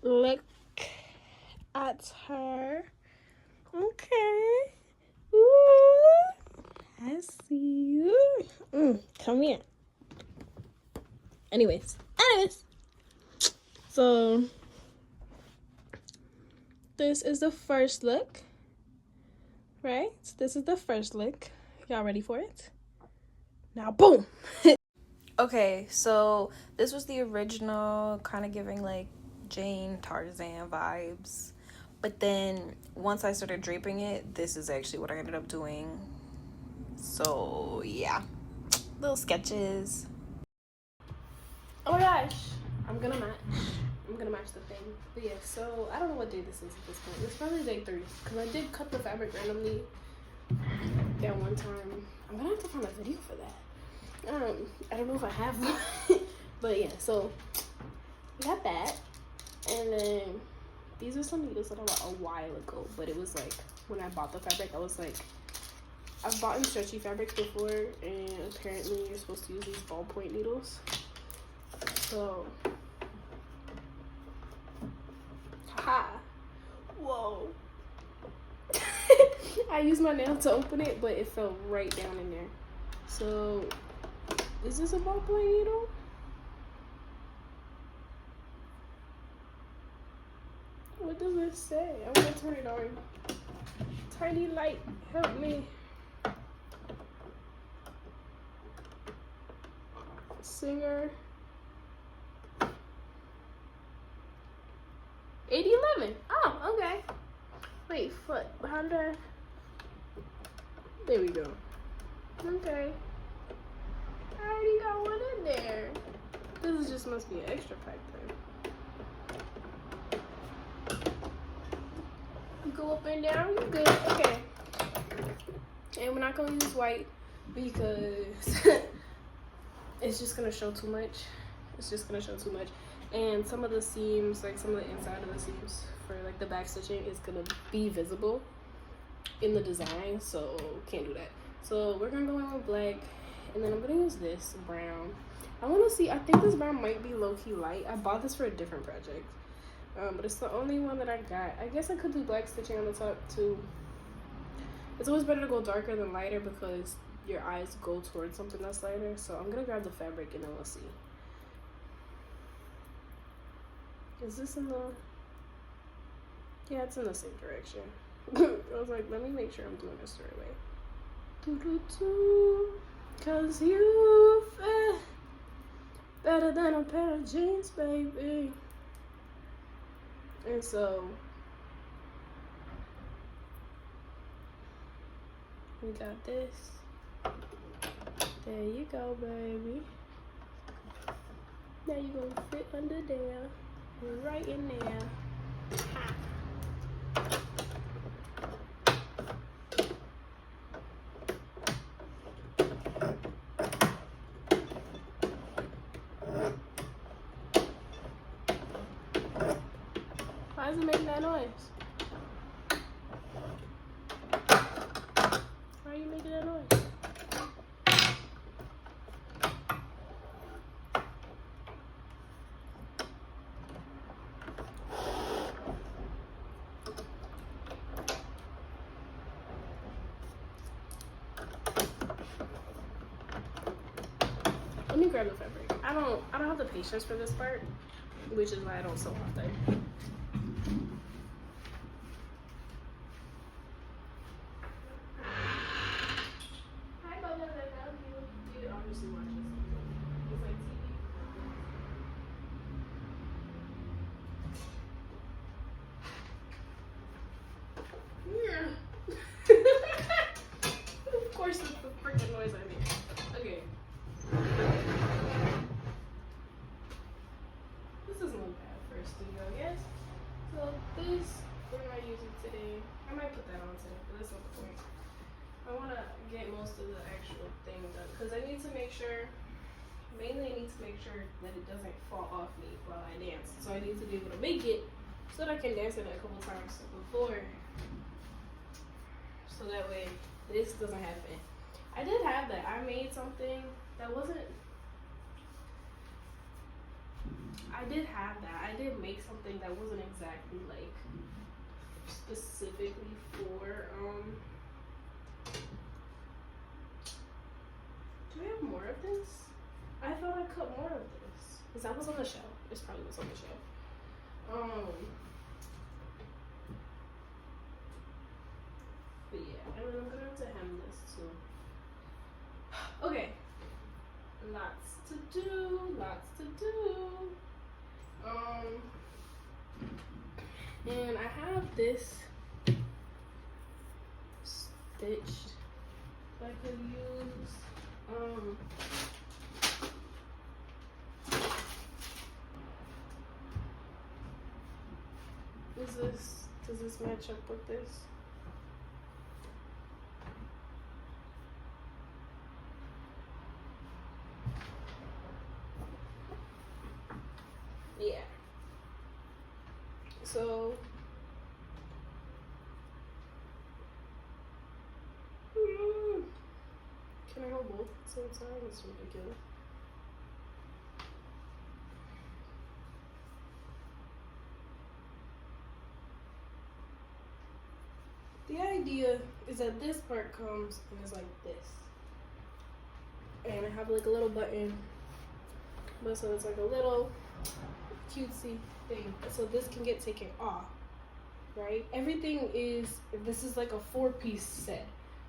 Look at her. Okay. Ooh, I see you. Come here. Anyways. So this is the first look, right? This is the first look. Y'all ready for it? Now, boom. Okay, so this was the original, kind of giving like Jane Tarzan vibes. But then once I started draping it, this is actually what I ended up doing. So yeah, little sketches. Oh my gosh. I'm gonna match the thing. But yeah, so I don't know what day this is at this point. It's probably day 3. Because I did cut the fabric randomly that one time. I'm gonna have to find a video for that. I don't know if I have one. But yeah, so we got that. And then these are some needles that I bought a while ago. But it was like, when I bought the fabric, I was like, I've bought in stretchy fabrics before. And apparently you're supposed to use these ballpoint needles. So, haha. Whoa. I used my nail to open it, but it fell right down in there. So, is this a ballpoint needle? What does it say? I want to turn it on. Tiny light, help me. Singer. 8011. Oh, okay. Wait, foot. How did I? There we go. Okay. I already got one in there. This is just must be an extra pack then. You go up and down, you good. Okay. And we're not gonna use white because it's just gonna show too much. And some of the seams, like some of the inside of the seams for like the back stitching is gonna be visible in the design, so can't do that. So we're gonna go in with black, and then I'm gonna use this brown. I want to see, I think this brown might be low-key light. I bought this for a different project, but it's the only one that I got. I guess I could do black stitching on the top too. It's always better to go darker than lighter because your eyes go towards something that's lighter. So I'm gonna grab the fabric and then we'll see. Is this in the... Yeah, it's in the same direction. I was like, let me make sure I'm doing this the right way. Cause you fit better than a pair of jeans, baby. And so we got this. There you go, baby. Now you're gonna fit under there. Right in there. Ha. Why is it making that noise? Why are you making that noise? Let me grab the fabric. I don't have the patience for this part, which is why I don't sew often. Hi, Bubba. You obviously watch this. It's like TV. Of course, it's the freaking noise I make. Okay. This doesn't look bad for a studio, yes? So this, we're gonna use it today. I might put that on today, but that's not the point. I wanna get most of the actual thing done because I need to make sure, mainly I need to make sure that it doesn't fall off me while I dance. So I need to be able to make it so that I can dance it a couple times before. So that way this doesn't happen. I did have that. I made something that wasn't... I did have that. I did make something that wasn't exactly like specifically for do we have more of this? I thought I cut more of this. Is that what's on the shelf? It's probably what's on the shelf. But yeah, and then I'm gonna have to hem this too. Okay. Lots to do, lots to do. And I have this stitched that I could use. Does this match up with this? Yeah. So can I hold both at the same time? It's ridiculous. The idea is that this part comes and is like this. And I have like a little button. But so it's like a little cutesy thing. So this can get taken off. Right? Everything is, this is like a 4-piece set.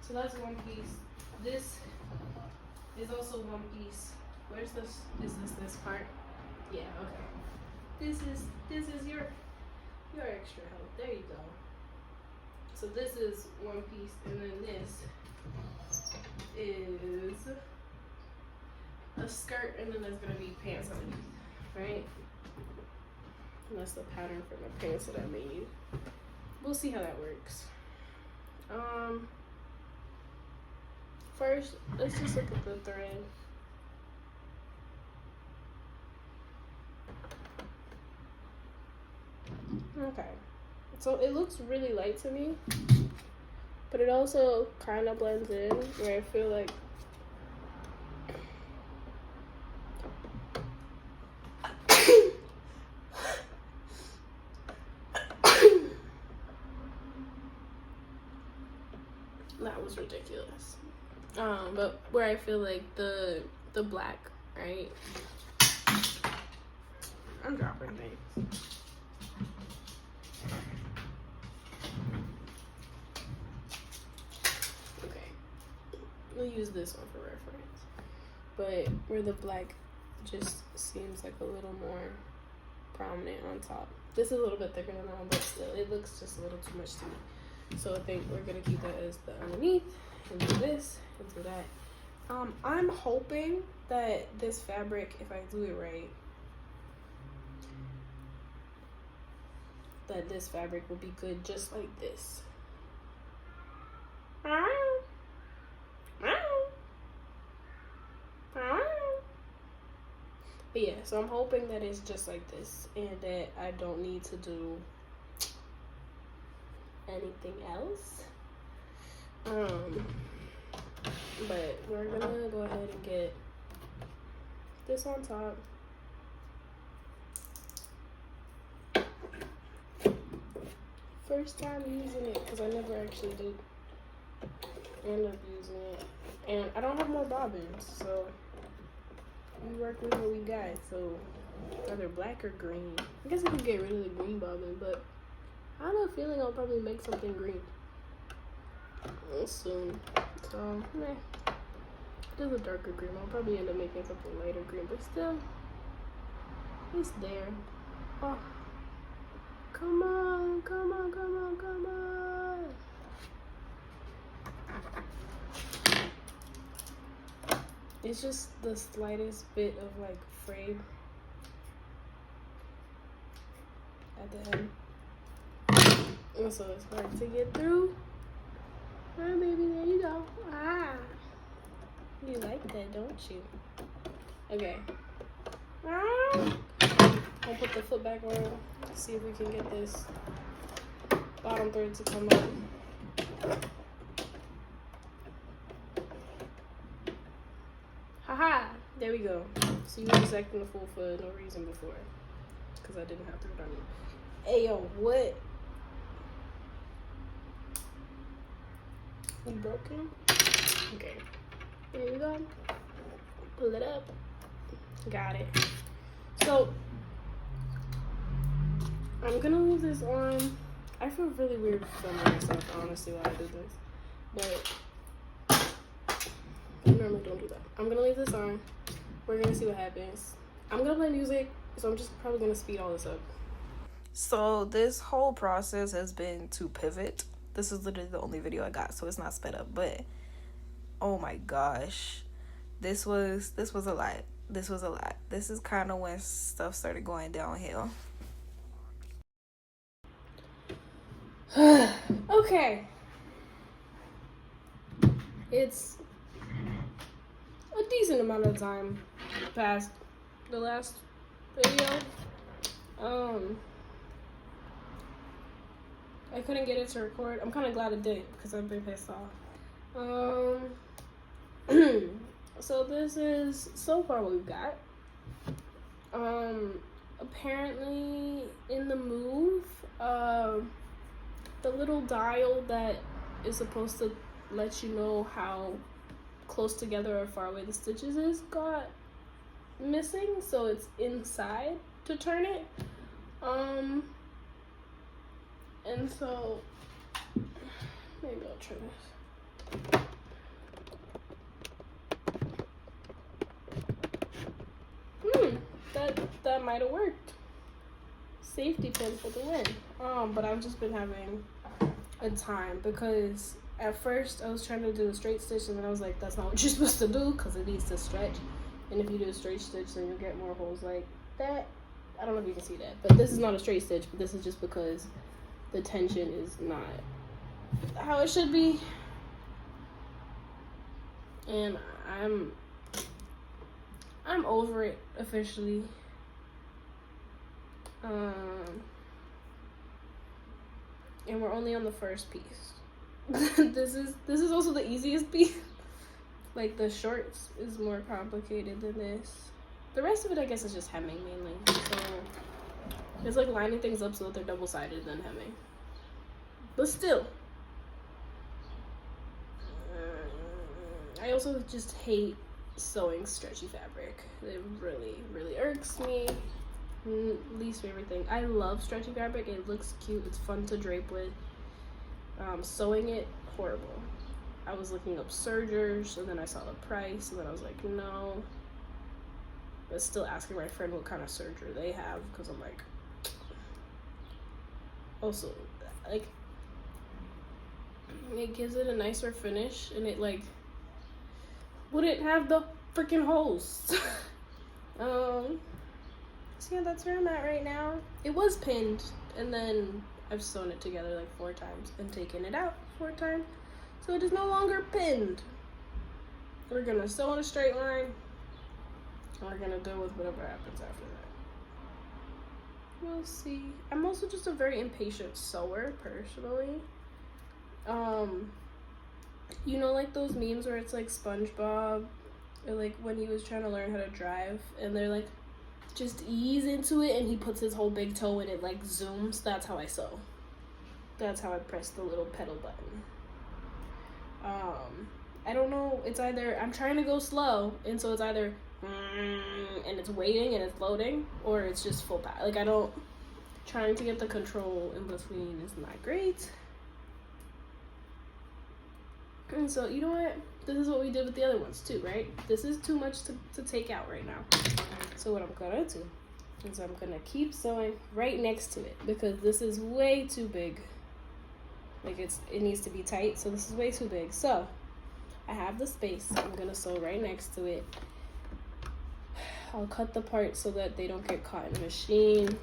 So that's one piece. This is also one piece. Where's this? Is this part? Yeah, okay. This is your extra help. There you go. So this is one piece, and then this is a skirt, and then there's gonna be pants underneath, right? And that's the pattern for the pants that I made. We'll see how that works. First, let's just look at the thread. Okay, so it looks really light to me, but it also kind of blends in, where I feel like that was ridiculous. But where I feel like the black, right? I'm dropping things. We'll use this one for reference. But where the black just seems like a little more prominent on top. This is a little bit thicker than that one, but still, it looks just a little too much to me. So I think we're gonna keep that as the underneath, and do this, and do that. I'm hoping that this fabric, if I do it right, that this fabric will be good just like this. But yeah, so I'm hoping that it's just like this and that I don't need to do anything else. But we're gonna go ahead and get this on top. First time using it, because I never actually did end up using it. And I don't have more bobbins, so we work with what we got. So either black or green. I guess I could get rid of the green bobbin, but I have a feeling I'll probably make something green soon. So there's a darker green. I'll probably end up making something lighter green, but still, it's there. Oh, come on, come on, come on, come on. It's just the slightest bit of like frayed at the end. And so it's hard to get through. Ah, baby, there you go. Ah. You like that, don't you? Okay. Ah. I'll put the foot back on. See if we can get this bottom thread to come up. Haha! There we go. So you were expecting the full for no reason before. because I didn't have to run it. Hey, yo, what? You broken? Okay. There you go. Pull it up. Got it. So, I'm gonna leave this on. I feel really weird filming myself, honestly, while I do this. But I normally don't do that. I'm gonna leave this on. We're gonna see what happens. I'm gonna play music, so I'm just probably gonna speed all this up. So this whole process has been to pivot. This is literally the only video I got, so it's not sped up. But oh my gosh, this was a lot. This was a lot. This is kind of when stuff started going downhill. Okay. It's a decent amount of time past the last video. I couldn't get it to record. I'm kind of glad it didn't because I've been pissed off. So this is so far what we've got. Apparently in the move, the little dial that is supposed to let you know how close together or far away the stitches is got missing, so it's inside to turn it. And so maybe I'll try this. That might have worked. Safety pin for the win. But I've just been having a time because at first I was trying to do a straight stitch and then I was like, that's not what you're supposed to do because it needs to stretch. And if you do a straight stitch, then you'll get more holes like that. I don't know if you can see that, but this is not a straight stitch, but this is just because the tension is not how it should be. And I'm over it officially. And we're only on the first piece. This is also the easiest piece. Like the shorts is more complicated than this. The rest of it, I guess, is just hemming mainly. So it's like lining things up so that they're double-sided than hemming. But still, I also just hate sewing stretchy fabric. It really, really irks me. Least favorite thing. I love stretchy fabric. It looks cute. It's fun to drape with. Sewing it, horrible. I was looking up sergers and then I saw the price and then I was like, no. But still asking my friend what kind of serger they have because I'm like, also, like, it gives it a nicer finish and it like wouldn't have the freaking holes. So yeah, that's where I'm at right now. It was pinned and then I've sewn it together like 4 times and taken it out 4 times. So it is no longer pinned. We're gonna sew in a straight line. And we're gonna deal with whatever happens after that. We'll see. I'm also just a very impatient sewer, personally. You know, like those memes where it's like SpongeBob, or like when he was trying to learn how to drive, and they're like, just ease into it, and he puts his whole big toe in it, like zooms. That's how I sew. That's how I press the little pedal button. I don't know. It's either I'm trying to go slow, and so it's either and it's waiting and it's loading, or it's just full power. Like trying to get the control in between is not great. And so, you know what? This is what we did with the other ones too, right? This is too much to take out right now. So what I'm gonna do is I'm gonna keep sewing right next to it because this is way too big. Like it needs to be tight, so this is way too big. So I have the space. I'm gonna sew right next to it. I'll cut the parts so that they don't get caught in the machine.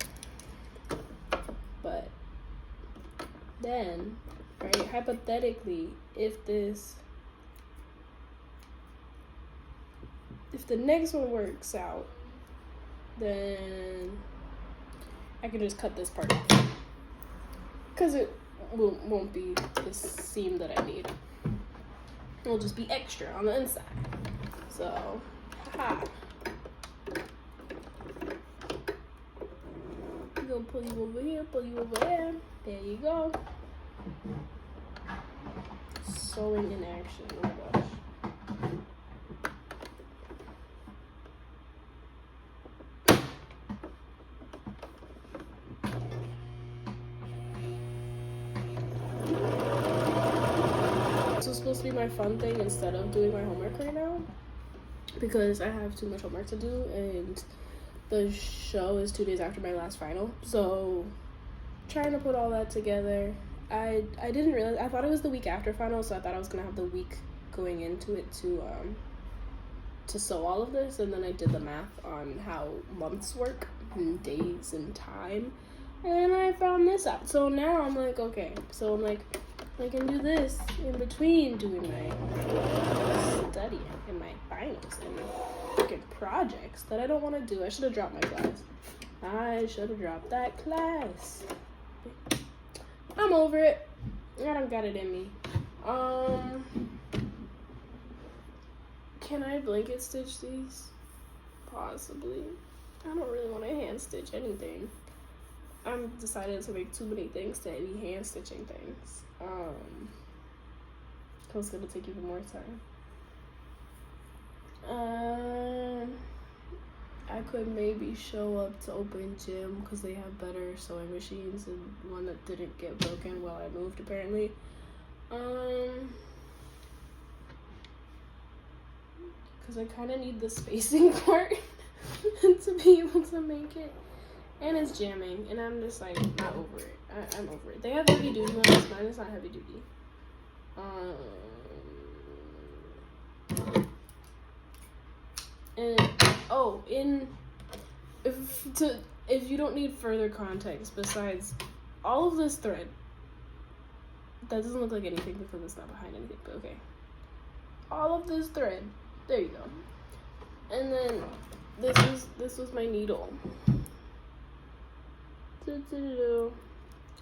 But then, right, hypothetically, if the next one works out, then I can just cut this part off. Because it won't be the seam that I need. It'll just be extra on the inside. So, haha. gonna pull you over here, pull you over there. There you go. Sewing in action. Oh my gosh. This was supposed to be my fun thing instead of doing my homework right now, because I have too much homework to do and the show is 2 days after my last final. So trying to put all that together. I didn't realize, I thought it was the week after final, so I thought I was gonna have the week going into it to sew all of this, and then I did the math on how months work and days and time, and I found this out. So now I'm like, okay, so I'm like, I can do this in between doing my studying and my finals and my freaking projects that I don't want to do. I should have dropped my class. I should have dropped that class. I'm over it. I don't got it in me. Can I blanket stitch these? Possibly. I don't really want to hand stitch anything. I'm decided to make too many things to be hand stitching things. Cause it's gonna take even more time. I could maybe show up to open gym because they have better sewing machines and one that didn't get broken while I moved apparently. Because I kind of need the spacing part to be able to make it. And it's jamming, and I'm just like not over it. I'm over it. They have heavy duty ones. Mine is not heavy duty. And oh, if you don't need further context besides all of this thread, that doesn't look like anything because it's not behind anything. But okay, all of this thread. There you go. And then this was my needle.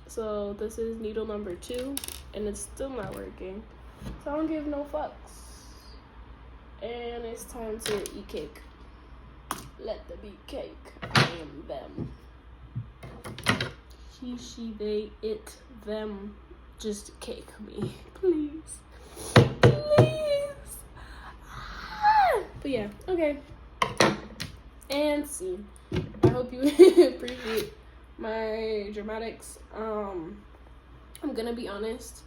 So this is needle number 2, and it's still not working. So I don't give no fucks. And it's time to eat cake. Let there be cake. I am them. He, she, they, it, them. Just cake me, please. Please. But yeah, okay. And scene. I hope you appreciate my dramatics. I'm gonna be honest,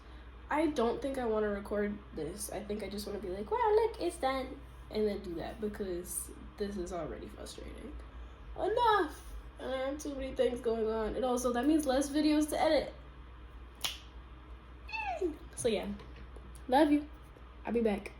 I don't think I want to record this. I think I just want to be like, wow, look, it's done, and then do that because this is already frustrating enough, and I have too many things going on, and also that means less videos to edit. So yeah, love you. I'll be back.